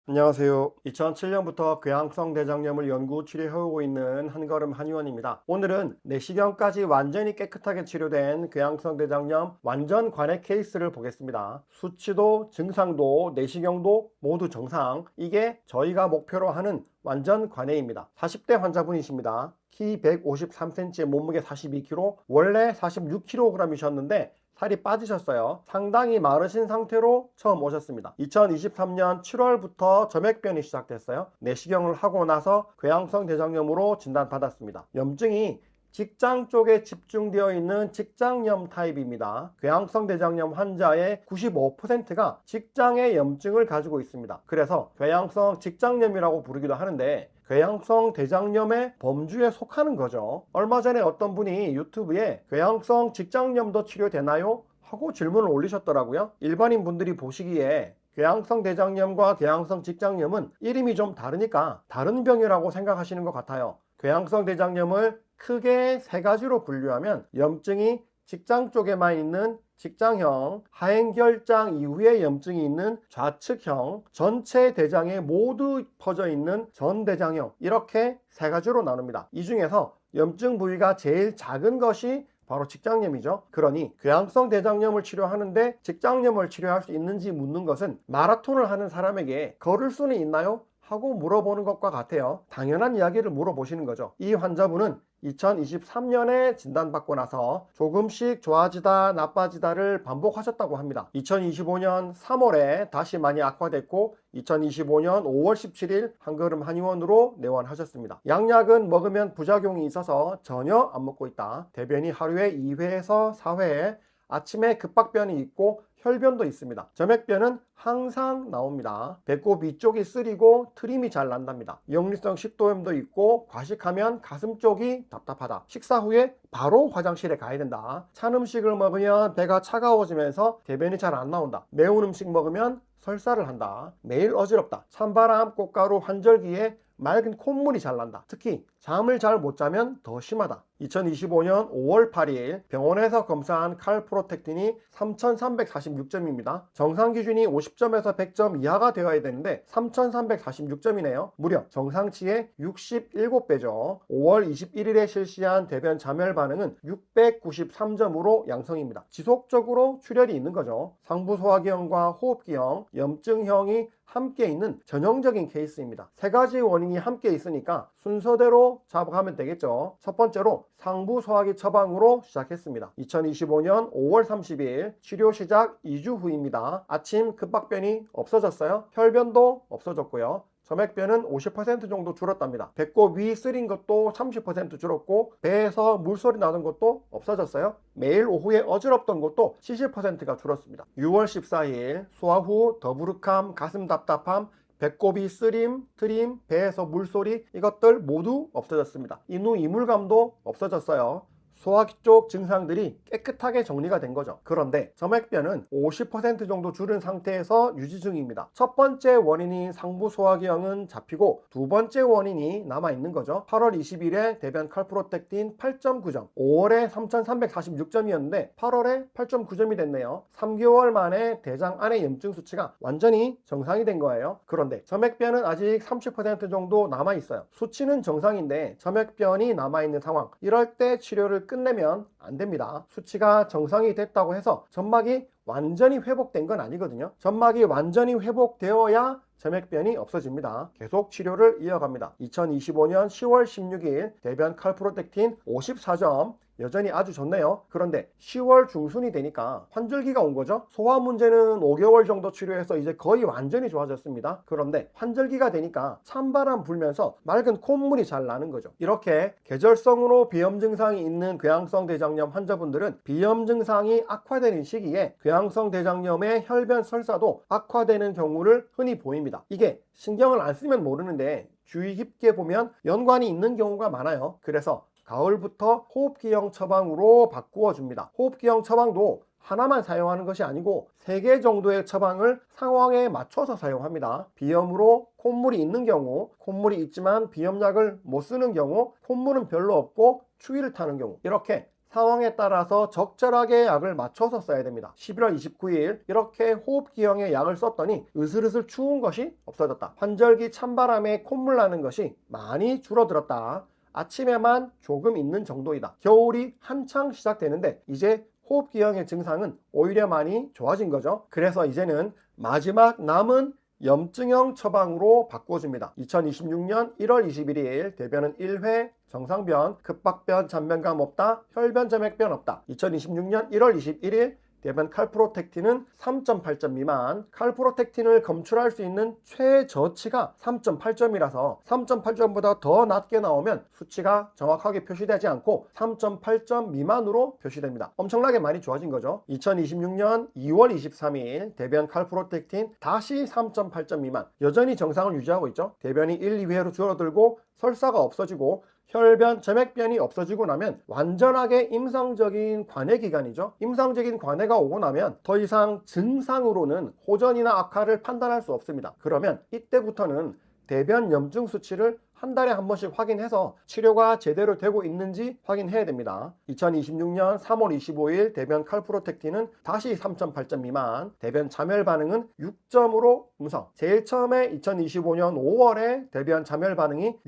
안녕하세요. 2007년부터 궤양성 대장염을 연구 치료해오고 있는 한걸음 한의원입니다. 오늘은 내시경까지 완전히 깨끗하게 치료된 궤양성 대장염 완전 관해 케이스를 보겠습니다. 수치도 증상도 내시경도 모두 정상. 이게 저희가 목표로 하는 완전 관해입니다. 40대 환자분이십니다. 키 153cm, 몸무게 42kg, 원래 46kg이셨는데 살이 빠지셨어요. 상당히 마르신 상태로 처음 오셨습니다. 2023년 7월부터 점액변이 시작됐어요. 내시경을 하고 나서 궤양성 대장염으로 진단받았습니다. 염증이 직장 쪽에 집중되어 있는 직장염 타입입니다. 궤양성 대장염 환자의 95%가 직장의 염증을 가지고 있습니다. 그래서 궤양성 직장염이라고 부르기도 하는데 궤양성 대장염의 범주에 속하는 거죠. 얼마 전에 어떤 분이 유튜브에 궤양성 직장염도 치료되나요? 하고 질문을 올리셨더라고요. 일반인 분들이 보시기에 궤양성 대장염과 궤양성 직장염은 이름이 좀 다르니까 다른 병이라고 생각하시는 것 같아요. 궤양성 대장염을 크게 세 가지로 분류하면 염증이 직장 쪽에만 있는 직장형, 하행결장 이후에 염증이 있는 좌측형, 전체 대장에 모두 퍼져 있는 전대장형, 이렇게 세 가지로 나눕니다. 이 중에서 염증 부위가 제일 작은 것이 바로 직장염이죠. 그러니 궤양성 대장염을 치료하는데 직장염을 치료할 수 있는지 묻는 것은 마라톤을 하는 사람에게 걸을 수는 있나요? 하고 물어보는 것과 같아요. 당연한 이야기를 물어보시는 거죠. 이 환자분은 2023년에 진단받고 나서 조금씩 좋아지다 나빠지다를 반복하셨다고 합니다. 2025년 3월에 다시 많이 악화됐고 2025년 5월 17일 한걸음 한의원으로 내원하셨습니다. 양약은 먹으면 부작용이 있어서 전혀 안 먹고 있다. 대변이 하루에 2회에서 4회, 아침에 급박변이 있고 혈변도 있습니다. 점액변은 항상 나옵니다. 배꼽 위쪽이 쓰리고 트림이 잘 난답니다. 역류성 식도염도 있고 과식하면 가슴 쪽이 답답하다. 식사 후에 바로 화장실에 가야 된다. 찬 음식을 먹으면 배가 차가워지면서 대변이 잘 안 나온다. 매운 음식 먹으면 설사를 한다. 매일 어지럽다. 찬바람, 꽃가루, 환절기에 맑은 콧물이 잘 난다. 특히 잠을 잘 못 자면 더 심하다. 2025년 5월 8일 병원에서 검사한 칼프로텍틴이 3346점입니다. 정상 기준이 50점에서 100점 이하가 되어야 되는데 3346점이네요. 무려 정상치의 67배죠. 5월 21일에 실시한 대변 자멸 반응은 693점으로 양성입니다. 지속적으로 출혈이 있는 거죠. 상부소화기형과 호흡기형, 염증형이 함께 있는 전형적인 케이스입니다. 세 가지 원인이 함께 있으니까 순서대로 잡아가면 되겠죠. 첫 번째로 상부 소화기 처방으로 시작했습니다. 2025년 5월 30일 치료 시작 2주 후입니다. 아침 급박변이 없어졌어요. 혈변도 없어졌고요. 점액변은 50% 정도 줄었답니다. 배꼽 위 쓰린 것도 30% 줄었고 배에서 물소리 나는 것도 없어졌어요. 매일 오후에 어지럽던 것도 70%가 줄었습니다. 6월 14일 소화 후 더부룩함, 가슴 답답함, 배꼽이 쓰림, 트림, 배에서 물소리, 이것들 모두 없어졌습니다. 인후 이물감도 없어졌어요. 소화기 쪽 증상들이 깨끗하게 정리가 된 거죠. 그런데 점액변은 50% 정도 줄은 상태에서 유지 중입니다. 첫 번째 원인인 상부 소화기형은 잡히고 두 번째 원인이 남아있는 거죠. 8월 20일에 대변 칼프로텍틴 8.9점, 5월에 3346점이었는데 8월에 8.9점이 됐네요. 3개월 만에 대장 안의 염증 수치가 완전히 정상이 된 거예요. 그런데 점액변은 아직 30% 정도 남아있어요. 수치는 정상인데 점액변이 남아있는 상황, 이럴 때 치료를 끝내면 안 됩니다. 수치가 정상이 됐다고 해서 점막이 완전히 회복된 건 아니거든요. 점막이 완전히 회복되어야 점액변이 없어집니다. 계속 치료를 이어갑니다. 2025년 10월 16일 대변 칼프로텍틴 54점, 여전히 아주 좋네요. 그런데 10월 중순이 되니까 환절기가 온 거죠. 소화 문제는 5개월 정도 치료해서 이제 거의 완전히 좋아졌습니다. 그런데 환절기가 되니까 찬바람 불면서 맑은 콧물이 잘 나는 거죠. 이렇게 계절성으로 비염 증상이 있는 궤양성 대장염 환자분들은 비염 증상이 악화되는 시기에 궤양성 대장염의 혈변 설사도 악화되는 경우를 흔히 보입니다. 이게 신경을 안 쓰면 모르는데 주의 깊게 보면 연관이 있는 경우가 많아요. 그래서 가을부터 호흡기형 처방으로 바꾸어 줍니다. 호흡기형 처방도 하나만 사용하는 것이 아니고 3개 정도의 처방을 상황에 맞춰서 사용합니다. 비염으로 콧물이 있는 경우, 콧물이 있지만 비염약을 못 쓰는 경우, 콧물은 별로 없고 추위를 타는 경우, 이렇게 상황에 따라서 적절하게 약을 맞춰서 써야 됩니다. 11월 29일 이렇게 호흡기형의 약을 썼더니 으슬으슬 추운 것이 없어졌다. 환절기 찬바람에 콧물 나는 것이 많이 줄어들었다. 아침에만 조금 있는 정도이다. 겨울이 한창 시작되는데 이제 호흡기형의 증상은 오히려 많이 좋아진 거죠. 그래서 이제는 마지막 남은 염증형 처방으로 바꿔줍니다. 2026년 1월 21일 대변은 1회, 정상변, 급박변, 잔변감 없다, 혈변, 점액변 없다. 2026년 1월 21일 대변 칼프로텍틴은 3.8점 미만, 칼프로텍틴을 검출할 수 있는 최저치가 3.8점이라서 3.8점보다 더 낮게 나오면 수치가 정확하게 표시되지 않고 3.8점 미만으로 표시됩니다. 엄청나게 많이 좋아진 거죠. 2026년 2월 23일 대변 칼프로텍틴 다시 3.8점 미만, 여전히 정상을 유지하고 있죠. 대변이 1, 2회로 줄어들고 설사가 없어지고 혈변, 점액변이 없어지고 나면 완전하게 임상적인 관해 기간이죠. 임상적인 관해가 오고 나면 더 이상 증상으로는 호전이나 악화를 판단할 수 없습니다. 그러면 이때부터는 대변 염증 수치를 한 달에 한 번씩 확인해서 치료가 제대로 되고 있는지 확인해야 됩니다. 2026년 3월 25일 대변 칼프로텍틴은 다시 3.8점 미만, 대변 자멸 반응은 6점으로 음성. 제일 처음에 2025년 5월에 대변 자멸 반응이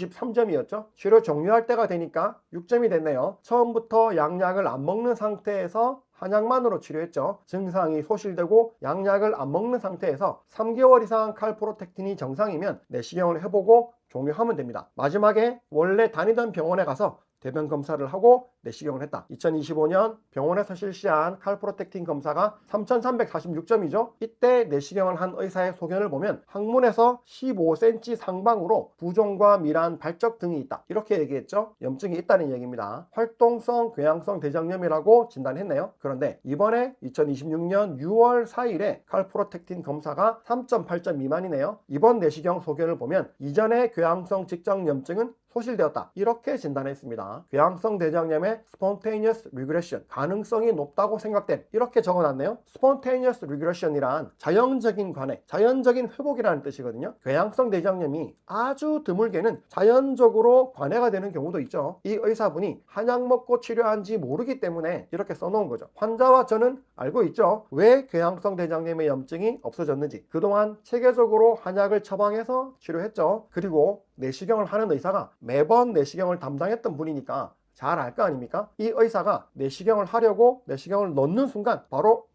693점이었죠. 치료 종료할 때가 되니까 6점이 됐네요. 처음부터 양약을 안 먹는 상태에서 한약만으로 치료했죠. 증상이 소실되고 양약을 안 먹는 상태에서 3개월 이상 칼프로텍틴이 정상이면 내시경을 해보고 종료하면 됩니다. 마지막에 원래 다니던 병원에 가서 대변 검사를 하고 내시경을 했다. 2025년 병원에서 실시한 칼프로텍틴 검사가 3,346점이죠. 이때 내시경을 한 의사의 소견을 보면 항문에서 15cm 상방으로 부종과 미란, 발적 등이 있다. 이렇게 얘기했죠. 염증이 있다는 얘기입니다. 활동성 궤양성 대장염이라고 진단했네요. 그런데 이번에 2026년 6월 4일에 칼프로텍틴 검사가 3.8점 미만이네요. 이번 내시경 소견을 보면 이전의 궤양성 직장염증은 소실되었다. 이렇게 진단했습니다. 궤양성 대장염의 spontaneous regression, 가능성이 높다고 생각된, 이렇게 적어놨네요. spontaneous regression이란 자연적인 관해, 자연적인 회복이라는 뜻이거든요. 궤양성 대장염이 아주 드물게는 자연적으로 관해가 되는 경우도 있죠. 이 의사분이 한약 먹고 치료한지 모르기 때문에 이렇게 써놓은 거죠. 환자와 저는 알고 있죠. 왜 궤양성 대장염의 염증이 없어졌는지. 그동안 체계적으로 한약을 처방해서 치료했죠. 그리고 내시경을 하는 의사가 매번 내시경을 담당했던 분이니까 잘 알 거 아닙니까? 이 의사가 내시경을 하려고 내시경을 넣는 순간 바로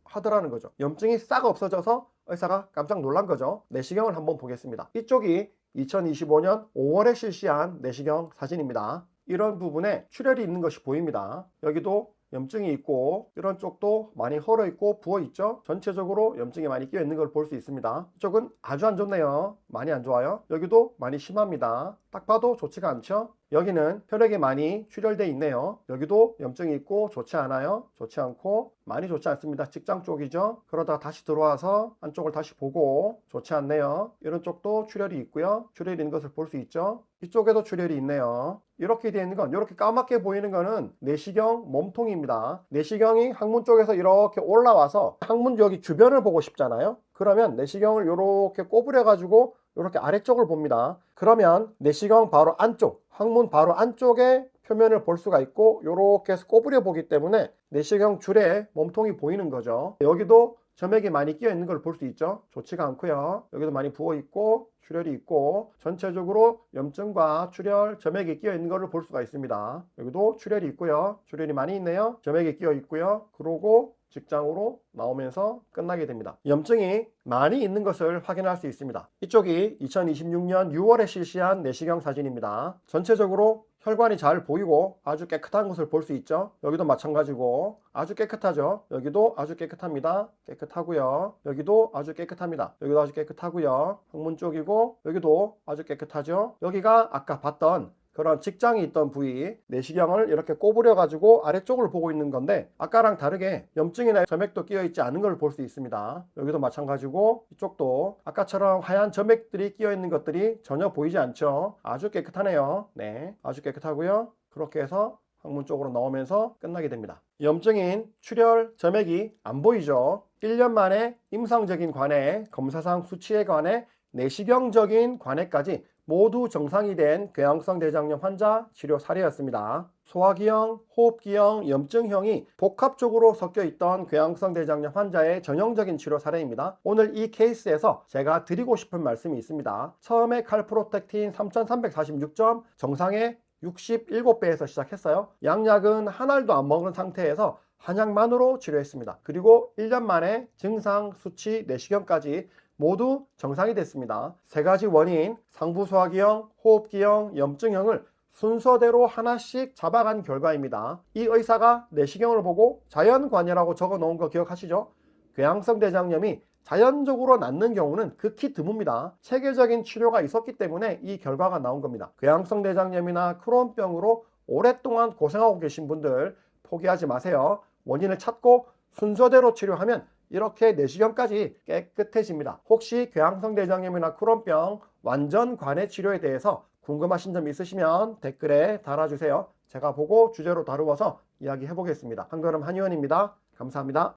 하더라는 거죠. 염증이 싹 없어져서 의사가 깜짝 놀란 거죠. 내시경을 한번 보겠습니다. 이쪽이 2025년 5월에 실시한 내시경 사진입니다. 이런 부분에 출혈이 있는 것이 보입니다. 여기도 염증이 있고 이런 쪽도 많이 헐어 있고 부어 있죠. 전체적으로 염증이 많이 끼어 있는 걸 볼 수 있습니다. 이쪽은 아주 안 좋네요. 많이 안 좋아요. 여기도 많이 심합니다. 딱 봐도 좋지가 않죠. 여기는 혈액이 많이 출혈돼 있네요. 여기도 염증이 있고 좋지 않아요. 좋지 않고 많이 좋지 않습니다. 직장 쪽이죠. 그러다가 다시 들어와서 안쪽을 다시 보고 좋지 않네요. 이런 쪽도 출혈이 있고요. 출혈이 있는 것을 볼 수 있죠. 이쪽에도 출혈이 있네요. 이렇게 되어 있는 건, 이렇게 까맣게 보이는 거는 내시경 몸통입니다. 내시경이 항문 쪽에서 이렇게 올라와서 항문 여기 주변을 보고 싶잖아요. 그러면 내시경을 이렇게 꼬부려 가지고 이렇게 아래쪽을 봅니다. 그러면 내시경 바로 안쪽, 항문 바로 안쪽에 표면을 볼 수가 있고 이렇게 해서 꼬부려 보기 때문에 내시경 줄에 몸통이 보이는 거죠. 여기도 점액이 많이 끼어 있는 걸 볼 수 있죠. 좋지가 않고요. 여기도 많이 부어 있고 출혈이 있고 전체적으로 염증과 출혈, 점액이 끼어 있는 것을 볼 수가 있습니다. 여기도 출혈이 있고요. 출혈이 많이 있네요. 점액이 끼어 있고요. 그러고 직장으로 나오면서 끝나게 됩니다. 염증이 많이 있는 것을 확인할 수 있습니다. 이쪽이 2026년 6월에 실시한 내시경 사진입니다. 전체적으로 혈관이 잘 보이고 아주 깨끗한 것을 볼 수 있죠. 여기도 마찬가지고 아주 깨끗하죠. 여기도 아주 깨끗합니다. 깨끗하고요. 여기도 아주 깨끗합니다. 여기도 아주 깨끗하고요. 항문 쪽이고 여기도 아주 깨끗하죠. 여기가 아까 봤던 그런 직장이 있던 부위, 내시경을 이렇게 꼬부려 가지고 아래쪽을 보고 있는 건데 아까랑 다르게 염증이나 점액도 끼어 있지 않은 걸 볼 수 있습니다. 여기도 마찬가지고 이쪽도 아까처럼 하얀 점액들이 끼어 있는 것들이 전혀 보이지 않죠. 아주 깨끗하네요. 네, 아주 깨끗하고요. 그렇게 해서 항문 쪽으로 나오면서 끝나게 됩니다. 염증인 출혈, 점액이 안 보이죠. 1년 만에 임상적인 관해, 검사상 수치에 관해, 내시경적인 관해까지 모두 정상이 된 궤양성 대장염 환자 치료 사례였습니다. 소화기형, 호흡기형, 염증형이 복합적으로 섞여 있던 궤양성 대장염 환자의 전형적인 치료 사례입니다. 오늘 이 케이스에서 제가 드리고 싶은 말씀이 있습니다. 처음에 칼프로텍틴 3346점, 정상의 67배에서 시작했어요. 양약은 한 알도 안 먹은 상태에서 한약만으로 치료했습니다. 그리고 1년 만에 증상, 수치, 내시경까지 모두 정상이 됐습니다. 세 가지 원인, 상부소화기형, 호흡기형, 염증형을 순서대로 하나씩 잡아간 결과입니다. 이 의사가 내시경을 보고 자연관이라고 적어 놓은 거 기억하시죠? 궤양성 대장염이 자연적으로 낫는 경우는 극히 드뭅니다. 체계적인 치료가 있었기 때문에 이 결과가 나온 겁니다. 궤양성 대장염이나 크론병으로 오랫동안 고생하고 계신 분들 포기하지 마세요. 원인을 찾고 순서대로 치료하면 이렇게 내시경까지 깨끗해집니다. 혹시 궤양성 대장염이나 크론병 완전 관해 치료에 대해서 궁금하신 점 있으시면 댓글에 달아주세요. 제가 보고 주제로 다루어서 이야기해 보겠습니다. 한걸음 한의원입니다. 감사합니다.